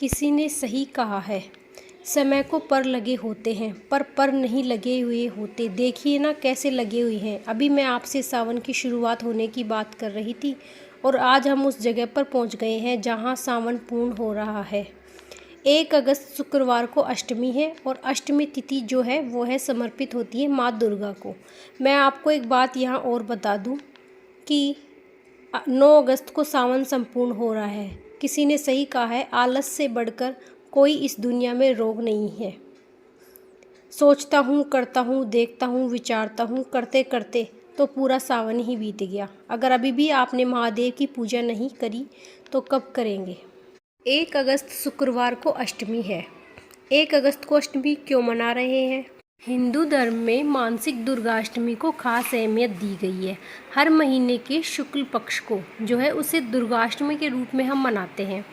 किसी ने सही कहा है, समय को पर लगे होते हैं पर नहीं लगे हुए होते। देखिए ना कैसे लगे हुए हैं। अभी मैं आपसे सावन की शुरुआत होने की बात कर रही थी और आज हम उस जगह पर पहुंच गए हैं जहां सावन पूर्ण हो रहा है। 1 अगस्त शुक्रवार को अष्टमी है और अष्टमी तिथि जो है वो है समर्पित होती है माँ दुर्गा को। मैं आपको एक बात यहाँ और बता दूँ कि 9 अगस्त को सावन संपूर्ण हो रहा है। किसी ने सही कहा है, आलस से बढ़कर कोई इस दुनिया में रोग नहीं है। सोचता हूँ, करता हूँ, देखता हूँ, विचारता हूँ, करते करते तो पूरा सावन ही बीत गया। अगर अभी भी आपने महादेव की पूजा नहीं करी तो कब करेंगे। 1 अगस्त शुक्रवार को अष्टमी है। 1 अगस्त को अष्टमी क्यों मना रहे हैं? हिंदू धर्म में मासिक दुर्गाष्टमी को खास अहमियत दी गई है। हर महीने के शुक्ल पक्ष को जो है उसे दुर्गाष्टमी के रूप में हम मनाते हैं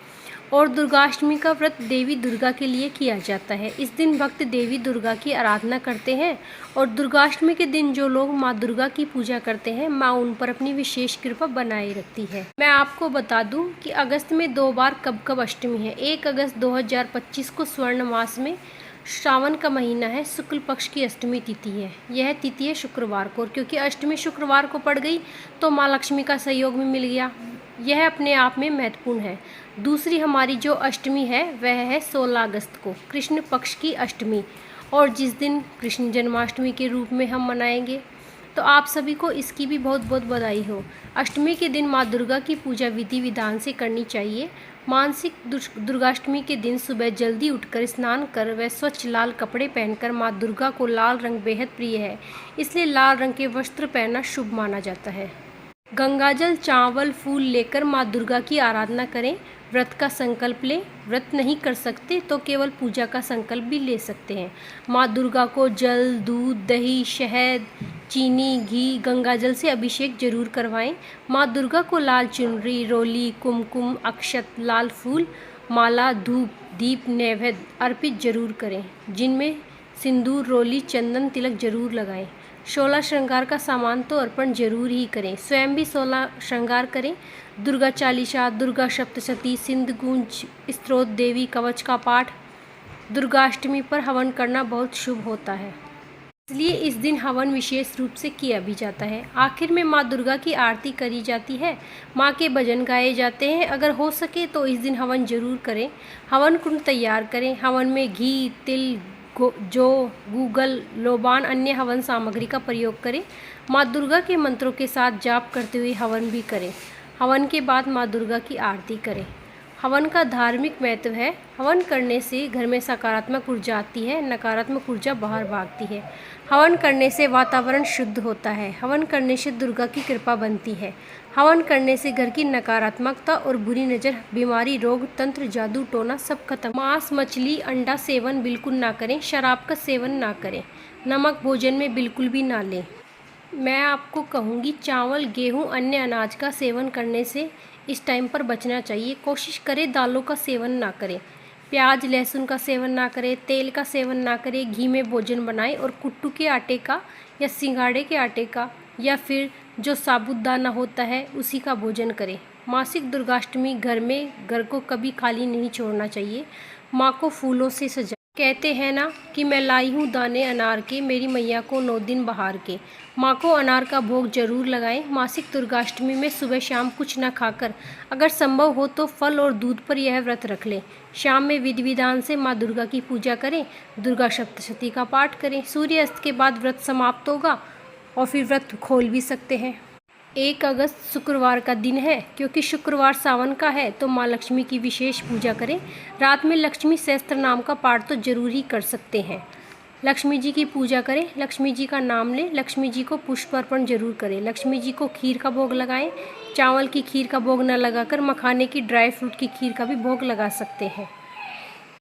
और दुर्गाष्टमी का व्रत देवी दुर्गा के लिए किया जाता है। इस दिन भक्त देवी दुर्गा की आराधना करते हैं और दुर्गाष्टमी के दिन जो लोग माँ दुर्गा की पूजा करते हैं, माँ उन पर अपनी विशेष कृपा बनाए रखती है। मैं आपको बता दूं कि अगस्त में 2 बार कब कब अष्टमी है। 1 अगस्त 2025 को स्वर्ण मास में श्रावण का महीना है, शुक्ल पक्ष की अष्टमी तिथि है। यह तिथि है शुक्रवार को और क्योंकि अष्टमी शुक्रवार को पड़ गई तो माँ लक्ष्मी का सहयोग भी मिल गया। यह अपने आप में महत्वपूर्ण है। दूसरी हमारी जो अष्टमी है वह है 16 अगस्त को कृष्ण पक्ष की अष्टमी और जिस दिन कृष्ण जन्माष्टमी के रूप में हम मनाएंगे। तो आप सभी को इसकी भी बहुत बहुत बधाई हो। अष्टमी के दिन माँ दुर्गा की पूजा विधि विधान से करनी चाहिए। मासिक दुर्गाष्टमी के दिन सुबह जल्दी उठकर स्नान कर व स्वच्छ लाल कपड़े पहनकर माँ दुर्गा को लाल रंग बेहद प्रिय है, इसलिए लाल रंग के वस्त्र पहनना शुभ माना जाता है। गंगाजल, चावल, फूल लेकर माँ दुर्गा की आराधना करें। व्रत का संकल्प लें। व्रत नहीं कर सकते तो केवल पूजा का संकल्प भी ले सकते हैं। माँ दुर्गा को जल, दूध, दही, शहद, चीनी, घी, गंगाजल से अभिषेक जरूर करवाएं। माँ दुर्गा को लाल चुनरी, रोली, कुमकुम, अक्षत, लाल फूल, माला, धूप, दीप, नैवेद्य अर्पित जरूर करें, जिनमें सिंदूर, रोली, चंदन, तिलक जरूर लगाएं। 16 श्रृंगार का सामान तो अर्पण जरूर ही करें। स्वयं भी 16 श्रृंगार करें। दुर्गा चालीसा, दुर्गा सप्तशती, सिंध गूंज, स्तोत्र, देवी कवच का पाठ। दुर्गाष्टमी पर हवन करना बहुत शुभ होता है, इसलिए इस दिन हवन विशेष रूप से किया भी जाता है। आखिर में माँ दुर्गा की आरती करी जाती है, माँ के भजन गाए जाते हैं। अगर हो सके तो इस दिन हवन जरूर करें। हवन कुंड तैयार करें। हवन में घी, तिल, गूगल, लोबान, अन्य हवन सामग्री का प्रयोग करें। माँ दुर्गा के मंत्रों के साथ जाप करते हुए हवन भी करें। हवन के बाद माँ दुर्गा की आरती करें। हवन का धार्मिक महत्व है। हवन करने से घर में सकारात्मक ऊर्जा आती है, नकारात्मक ऊर्जा बाहर भागती है। हवन करने से वातावरण शुद्ध होता है। हवन करने से दुर्गा की कृपा बनती है। हवन करने से घर की नकारात्मकता और बुरी नज़र, बीमारी, रोग, तंत्र, जादू टोना सब खत्म। मांस, मछली, अंडा सेवन बिल्कुल ना करें। शराब का सेवन ना करें। नमक भोजन में बिल्कुल भी ना लें। मैं आपको कहूँगी चावल, गेहूँ, अन्य अनाज का सेवन करने से इस टाइम पर बचना चाहिए। कोशिश करें दालों का सेवन ना करें। प्याज, लहसुन का सेवन ना करें। तेल का सेवन ना करें। घी में भोजन बनाएं और कुट्टू के आटे का या सिंगाड़े के आटे का या फिर जो साबुदाना होता है उसी का भोजन करें। मासिक दुर्गाष्टमी घर को कभी खाली नहीं छोड़ना चाहिए। माँ को फूलों से सजा। कहते हैं ना कि मैं लाई हूँ दाने अनार के, मेरी मैया को 9 दिन बहार के। माँ को अनार का भोग जरूर लगाएं। मासिक दुर्गाष्टमी में सुबह शाम कुछ न खाकर अगर संभव हो तो फल और दूध पर यह व्रत रख लें। शाम में विधि विधान से माँ दुर्गा की पूजा करें। दुर्गा सप्तशती का पाठ करें। सूर्यास्त के बाद व्रत समाप्त होगा और फिर व्रत खोल भी सकते हैं। 1 अगस्त शुक्रवार का दिन है। क्योंकि शुक्रवार सावन का है तो माँ लक्ष्मी की विशेष पूजा करें। रात में लक्ष्मी सहस्त्र नाम का पाठ तो जरूर ही कर सकते हैं। लक्ष्मी जी की पूजा करें। लक्ष्मी जी का नाम लें। लक्ष्मी जी को पुष्प अर्पण जरूर करें। लक्ष्मी जी को खीर का भोग लगाएं। चावल की खीर का भोग न लगाकर मखाने की, ड्राई फ्रूट की खीर का भी भोग लगा सकते हैं।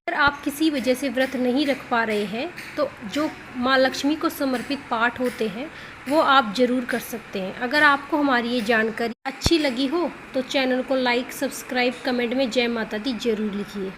अगर आप किसी वजह से व्रत नहीं रख पा रहे हैं तो जो माँ लक्ष्मी को समर्पित पाठ होते हैं वो आप जरूर कर सकते हैं। अगर आपको हमारी ये जानकारी अच्छी लगी हो तो चैनल को लाइक, सब्सक्राइब, कमेंट में जय माता दी जरूर लिखिए।